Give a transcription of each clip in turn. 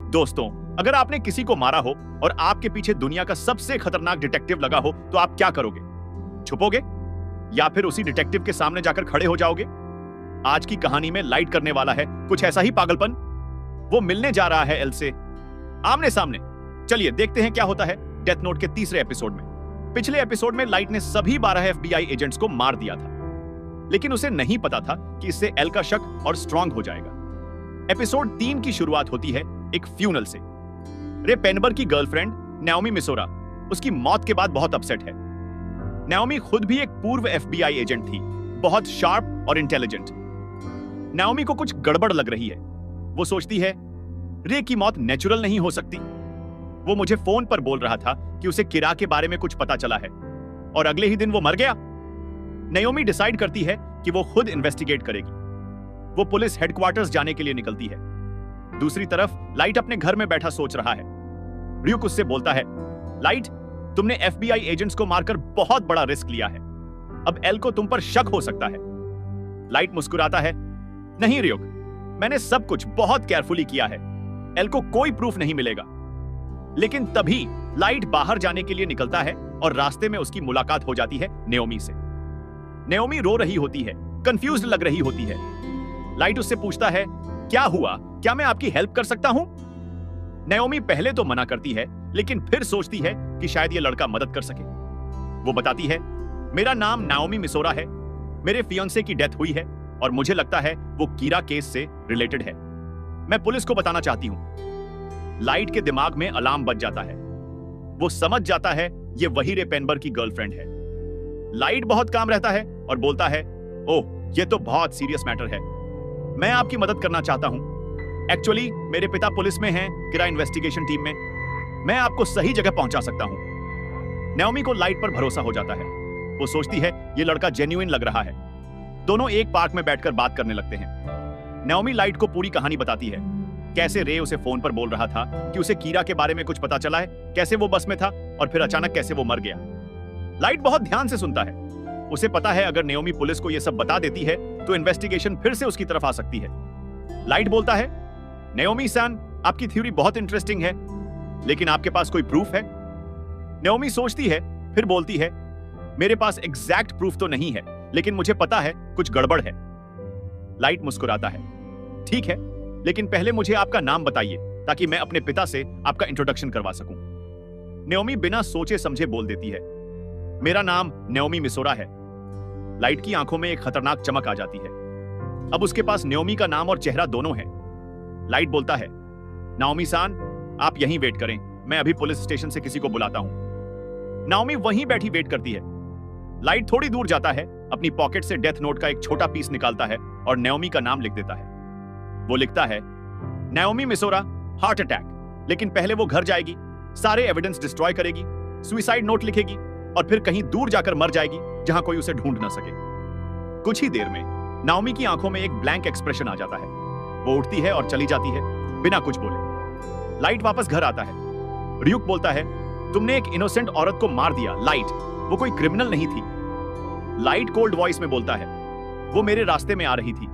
दोस्तों, अगर आपने किसी को मारा हो और आपके पीछे दुनिया का सबसे खतरनाक डिटेक्टिव लगा हो तो आप क्या करोगे? छुपोगे या फिर उसी डिटेक्टिव के सामने जाकर खड़े हो जाओगे? आज की कहानी में लाइट करने वाला है कुछ ऐसा ही पागलपन। वो मिलने जा रहा है एल से आमने सामने। चलिए देखते हैं क्या होता है डेथ नोट के तीसरे एपिसोड में। पिछले एपिसोड में लाइट ने सभी 12 एफबीआई एजेंट्स को मार दिया था, लेकिन उसे नहीं पता था कि इससे एल का शक और स्ट्रांग हो जाएगा। एपिसोड 3 की शुरुआत होती है एक फ्यूनल से। रे पेनबर की गर्लफ्रेंड नाओमी मिसोरा उसकी मौत के बाद बहुत अपसेट है। नाओमी खुद भी एक पूर्व एफबीआई एजेंट थी, बहुत शार्प और इंटेलिजेंट। नाओमी को कुछ गड़बड़ लग रही है। वो सोचती है रे की मौत नेचुरल नहीं हो सकती। वो मुझे फोन पर बोल रहा था कि उसे किरा के बारे में कुछ पता चला है और अगले ही दिन वो मर गया। नाओमी डिसाइड करती है कि वो खुद इन्वेस्टिगेट करेगी। वो पुलिस हेडक्वार्टर्स जाने के लिए निकलती है। दूसरी तरफ लाइट अपने घर में बैठा सोच रहा है। र्यूक उससे बोलता है, लाइट, तुमने एफबीआई एजेंट्स को मारकर बहुत बड़ा रिस्क लिया है। अब एल को तुम पर शक हो सकता है। लाइट मुस्कुराता है, नहीं र्यूक, मैंने सब कुछ बहुत केयरफुली किया है। एल को कोई प्रूफ नहीं मिलेगा। लेकिन तभी लाइट बाहर जाने के लिए निकलता है और रास्ते में उसकी मुलाकात हो जाती है नाओमी से। नाओमी रो रही होती है, कंफ्यूज्ड लग रही होती है। लाइट उससे पूछता है, क्या हुआ? क्या मैं आपकी हेल्प कर सकता हूं? नाओमी पहले तो मना करती है, लेकिन फिर सोचती है कि शायद यह लड़का मदद कर सके। वो बताती है, मेरा नाम नाओमी मिसोरा है। मेरे फियांसे की डेथ हुई है और मुझे लगता है वो कीरा केस से रिलेटेड है। मैं पुलिस को बताना चाहती हूं। लाइट के दिमाग में अलार्म बज जाता है। वो समझ जाता है ये वही रे पेनबर की गर्लफ्रेंड है। लाइट बहुत काम रहता है और बोलता है, ओह, ये तो बहुत सीरियस मैटर है। मैं आपकी मदद करना चाहता हूं। एक्चुअली मेरे पिता पुलिस में हैं, किरा इन्वेस्टिगेशन टीम में। मैं आपको सही जगह पहुंचा सकता हूं। नाओमी को लाइट पर भरोसा हो जाता है। वो सोचती है ये लड़का जेन्युइन लग रहा है। दोनों एक पार्क में बैठकर बात करने लगते हैं। नाओमी लाइट को पूरी कहानी बताती है, कैसे रे उसे फोन पर बोल रहा था कि उसे कीरा के बारे में कुछ पता चला है, कैसे वो बस में था और फिर अचानक कैसे वो मर गया। लाइट बहुत ध्यान से सुनता है। उसे पता है अगर नाओमी पुलिस को यह सब बता देती है तो इन्वेस्टिगेशन फिर से उसकी तरफ आ सकती है। लाइट बोलता है, नाओमी सान, आपकी थ्योरी बहुत इंटरेस्टिंग है, लेकिन आपके पास कोई प्रूफ है? नाओमी सोचती है, फिर बोलती है, मेरे पास एग्जैक्ट प्रूफ तो नहीं है, लेकिन मुझे पता है कुछ गड़बड़ है। लाइट मुस्कुराता है, ठीक है, लेकिन पहले मुझे आपका नाम बताइए ताकि मैं अपने पिता से आपका इंट्रोडक्शन करवा सकूं। नाओमी बिना सोचे समझे बोल देती है, मेरा नाम नाओमी मिसोरा है। लाइट की आंखों में एक खतरनाक चमक आ जाती है। अब उसके पास नाओमी का नाम और चेहरा दोनों है। लाइट बोलता है, नाओमी सान, आप यहीं वेट करें, मैं अभी पुलिस स्टेशन से किसी को बुलाता हूं। नाओमी वहीं बैठी वेट करती है। लाइट थोड़ी दूर जाता है, अपनी पॉकेट से डेथ नोट का एक छोटा पीस निकालता है और नाओमी का नाम लिख देता है। वो लिखता है, नाओमी मिसोरा, हार्ट अटैक, लेकिन पहले वो घर जाएगी, सारे एविडेंस डिस्ट्रॉय करेगी, सुसाइड नोट लिखेगी और फिर कहीं दूर जाकर मर जाएगी जहां कोई उसे ढूंढ ना सके। कुछ ही देर में नाओमी की आंखों में एक ब्लैंक एक्सप्रेशन आ जाता है। वो उठती है और चली जाती है बिना कुछ बोले। लाइट वापस घर आता है। र्यूक बोलता है, तुमने एक इनोसेंट औरत को मार दिया लाइट, वो कोई क्रिमिनल नहीं थी। लाइट कोल्ड वॉइस में बोलता है, वो मेरे रास्ते में आ रही थी।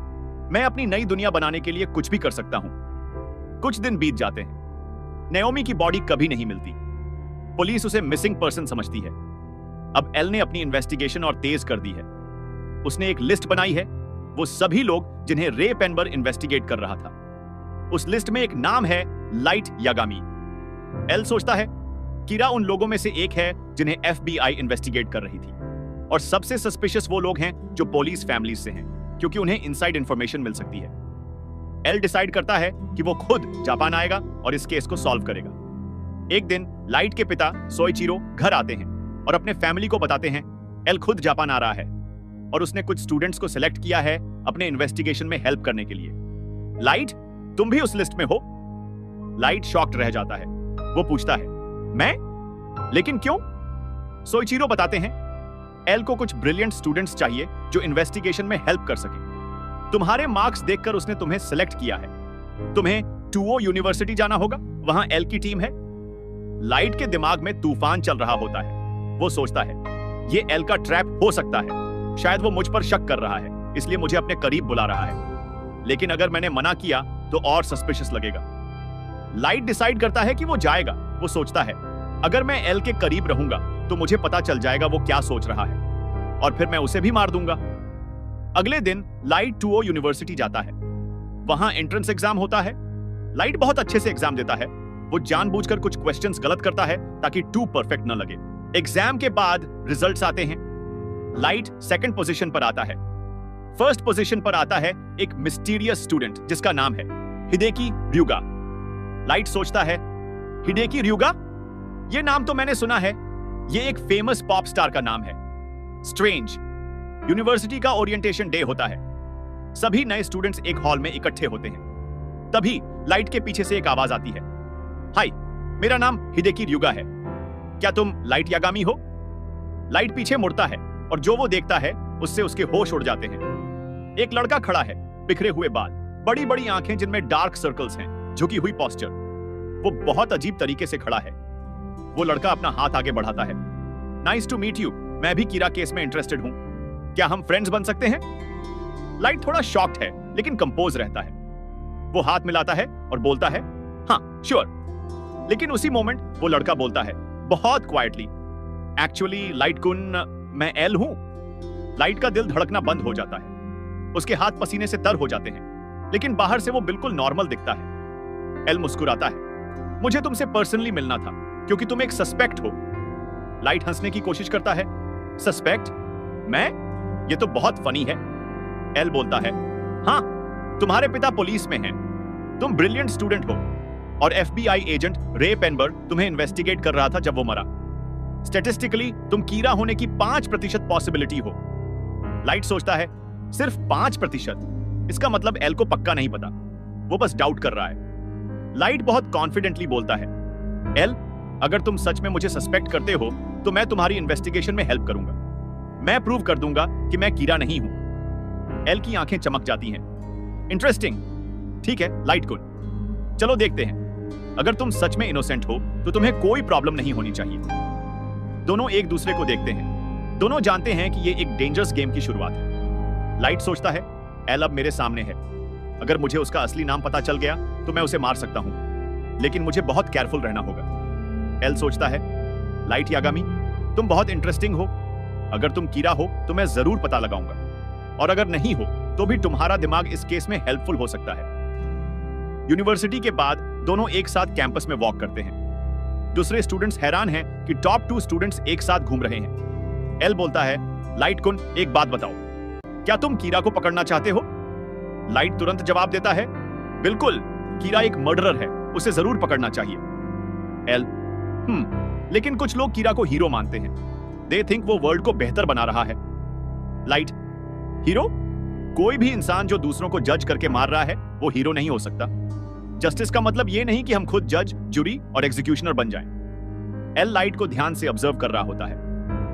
मैं अपनी नई दुनिया बनाने के लिए कुछ भी कर सकता हूं। कुछ दिन बीत जाते हैं। नाओमी की बॉडी कभी नहीं मिलती। पुलिस उसे मिसिंग पर्सन समझती है। अब एल ने अपनी इन्वेस्टिगेशन और तेज कर दी है। उसने एक लिस्ट बनाई है, वो सभी लोग जिन्हें रे पेनबर इन्वेस्टिगेट कर रहा था। उस लिस्ट में एक नाम है लाइट यागामी। एल सोचता है कीरा उन लोगों में से एक है जिन्हें एफबीआई इन्वेस्टिगेट कर रही थी, और सबसे सस्पिशियस वो लोग हैं जो पुलिस फैमिलीज से हैं, क्योंकि उन्हें इनसाइड इंफॉर्मेशन मिल सकती है। एल डिसाइड करता है कि वो खुद जापान आएगा और इस केस को सॉल्व करेगा। एक दिन लाइट के पिता सोइचिरो घर आते हैं और अपने फैमिली को बताते हैं एल खुद जापान आ रहा है और उसने कुछ स्टूडेंट्स को सिलेक्ट किया है अपने इन्वेस्टिगेशन में हेल्प करने के लिए। लाइट, तुम भी उस लिस्ट में हो? लाइट शॉक्ड रह जाता है। वो पूछता है, मैं? लेकिन क्यों? सोइचिरो बताते हैं, एल को कुछ ब्रिलियंट स्टूडेंट्स चाहिए जो इन्वेस्टिगेशन में हेल्प कर सके। तुम्हारे मार्क्स देखकर उसने तुम्हें सिलेक्ट किया है। तुम्हें टूओ यूनिवर्सिटी जाना होगा, वहां एल की टीम है। लाइट के दिमाग में तूफान चल रहा होता है। वो सोचता है ये एल का ट्रैप हो सकता है, शायद वो मुझ पर शक कर रहा है, इसलिए मुझे अपने करीब बुला रहा है। लेकिन अगर मैंने मना किया तो और सस्पिशियस लगेगा। लाइट डिसाइड करता है कि वो जाएगा। वो सोचता है अगर मैं एल के करीब रहूंगा तो मुझे पता चल जाएगा वो क्या सोच रहा है और फिर मैं उसे भी मार दूंगा। अगले दिन लाइट 2O यूनिवर्सिटी जाता है। वहां एंट्रेंस एग्जाम होता है। लाइट बहुत अच्छे से एग्जाम देता है। वो जानबूझकर कुछ क्वेश्चंस गलत करता है ताकि 2 परफेक्ट न लगे। एग्जाम के बाद रिजल्ट्स आते हैं। लाइट सेकंड पोजीशन पर आता है। फर्स्ट पोजीशन पर आता है एक मिस्टीरियस स्टूडेंट जिसका नाम है हिडेकी ryuga। लाइट सोचता है हिडेकी ryuga, ये नाम तो मैंने सुना है, ये एक फेमस पॉप स्टार का नाम है। स्ट्रेंज। यूनिवर्सिटी का ओरिएंटेशन डे होता है। सभी नए स्टूडेंट्स एक हॉल में इकट्ठे होते हैं। तभी लाइट के पीछे से एक आवाज आती है, हाय, मेरा नाम हिडेकी ryuga है, क्या तुम लाइट यागामी हो? लाइट पीछे मुड़ता है और जो वो देखता है उससे उसके होश उड़ जाते हैं। एक लड़का खड़ा है, बिखरे हुए बाल, बड़ी बड़ी आंखें जिनमें डार्क सर्कल्स हैं, झुकी हुई पोस्चर। वो बहुत अजीब तरीके से खड़ा है। वो लड़का अपना हाथ आगे बढ़ाता है। नाइस टू मीट यू, मैं भी कीरा केस में इंटरेस्टेड हूं, क्या हम फ्रेंड्स बन सकते हैं? लाइट थोड़ा शॉक्ड है लेकिन कंपोज रहता है। वो हाथ मिलाता है और बोलता है, हाँ श्योर। लेकिन उसी मोमेंट वो लड़का बोलता है बहुत क्वाइटली, एक्चुअली लाइट कुन, मैं एल हूं। लाइट का दिल धड़कना बंद हो जाता है। उसके हाथ पसीने से तर हो जाते हैं, लेकिन बाहर से वो बिल्कुल नॉर्मल दिखता है। एल मुस्कुराता है, मुझे तुमसे पर्सनली मिलना था क्योंकि तुम एक सस्पेक्ट हो। लाइट हंसने की कोशिश करता है, सस्पेक्ट? मैं? ये तो बहुत फनी है। एल बोलता है, हाँ, तुम्हारे पिता पुलिस में हैं, तुम ब्रिलियंट स्टूडेंट हो और FBI एजेंट रे पेनबर्ग तुम्हें इन्वेस्टिगेट कर रहा था जब वो मरा। स्टैटिस्टिकली तुम कीरा होने की 5% पॉसिबिलिटी हो। लाइट सोचता है, सिर्फ 5%? इसका मतलब एल को पक्का नहीं पता, वो बस डाउट कर रहा है। लाइट बहुत कॉन्फिडेंटली बोलता है, एल, अगर तुम सच में मुझे सस्पेक्ट करते हो तो मैं तुम्हारी इन्वेस्टिगेशन में हेल्प करूंगा। मैं प्रूव कर दूंगा कि मैं कीरा नहीं हूं। एल की आंखें चमक जाती हैं। इंटरेस्टिंग, ठीक है लाइट कुन, चलो देखते हैं। अगर तुम सच में इनोसेंट हो तो तुम्हें कोई प्रॉब्लम नहीं होनी चाहिए। दोनों एक दूसरे को देखते हैं। दोनों जानते हैं कि ये एक डेंजरस गेम की शुरुआत है। लाइट सोचता है, एल अब मेरे सामने है, अगर मुझे उसका असली नाम पता चल गया तो मैं उसे मार सकता हूं, लेकिन मुझे बहुत केयरफुल रहना होगा। एल सोचता है, लाइट यागामी, तुम बहुत इंटरेस्टिंग हो, अगर तुम कीरा हो तो मैं जरूर पता लगाऊंगा, और अगर नहीं हो तो भी तुम्हारा दिमाग इस केस में हेल्पफुल हो सकता है। यूनिवर्सिटी के बाद दोनों एक साथ कैंपस में वॉक करते हैं। दूसरे स्टूडेंट्स हैरान हैं कि टॉप 2 स्टूडेंट्स एक साथ घूम रहे हैं। एल बोलता है, लाइट कुन, एक बात बताओ, क्या तुम कीरा को पकड़ना चाहते हो? लाइट तुरंत जवाब देता है, बिल्कुल, कीरा एक मर्डरर है, उसे जरूर पकड़ना चाहिए। एल, लेकिन कुछ लोग कीरा को हीरो मानते हैं। दे थिंक वो वर्ल्ड को बेहतर बना रहा है। Light, hero? कोई भी इंसान जो दूसरों को जज करके मार रहा है वो हीरो नहीं हो सकता। जस्टिस का मतलब ये नहीं कि हम खुद जज, जूरी और एग्जीक्यूशनर बन जाएं। एल लाइट को ध्यान से ऑब्जर्व कर रहा होता है,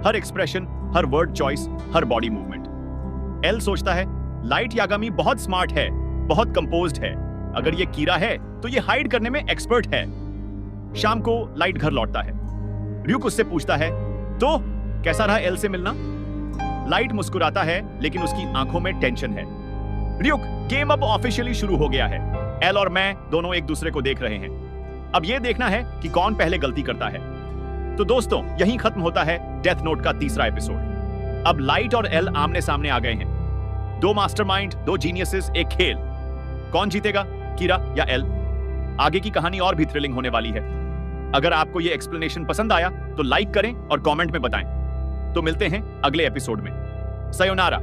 हर एक्सप्रेशन, हर वर्ड चॉइस, हर बॉडी मूवमेंट। एल सोचता है, लाइट यागामी बहुत स्मार्ट है, बहुत कंपोज्ड है, अगर ये कीरा है तो ये हाइड करने में एक्सपर्ट है। शाम को लाइट घर लौटता है। र्यूक उससे पूछता है, तो कैसा रहा एल से मिलना? लाइट मुस्कुराता है लेकिन उसकी आंखों में टेंशन है। र्यूक, गेम अब ऑफिशियली शुरू हो गया है। एल और मैं दोनों एक दूसरे को देख रहे हैं। अब यह देखना है कि कौन पहले गलती करता है। तो दोस्तों, यहीं खत्म होता है डेथ नोट का 3रा एपिसोड। अब लाइट और एल आमने सामने आ गए हैं। 2 मास्टरमाइंड, 2 जीनियसेस, एक खेल। कौन जीतेगा, कीरा या एल? आगे की कहानी और भी थ्रिलिंग होने वाली है। अगर आपको यह एक्सप्लेनेशन पसंद आया तो लाइक करें और कमेंट में बताएं। तो मिलते हैं अगले एपिसोड में। सयोनारा।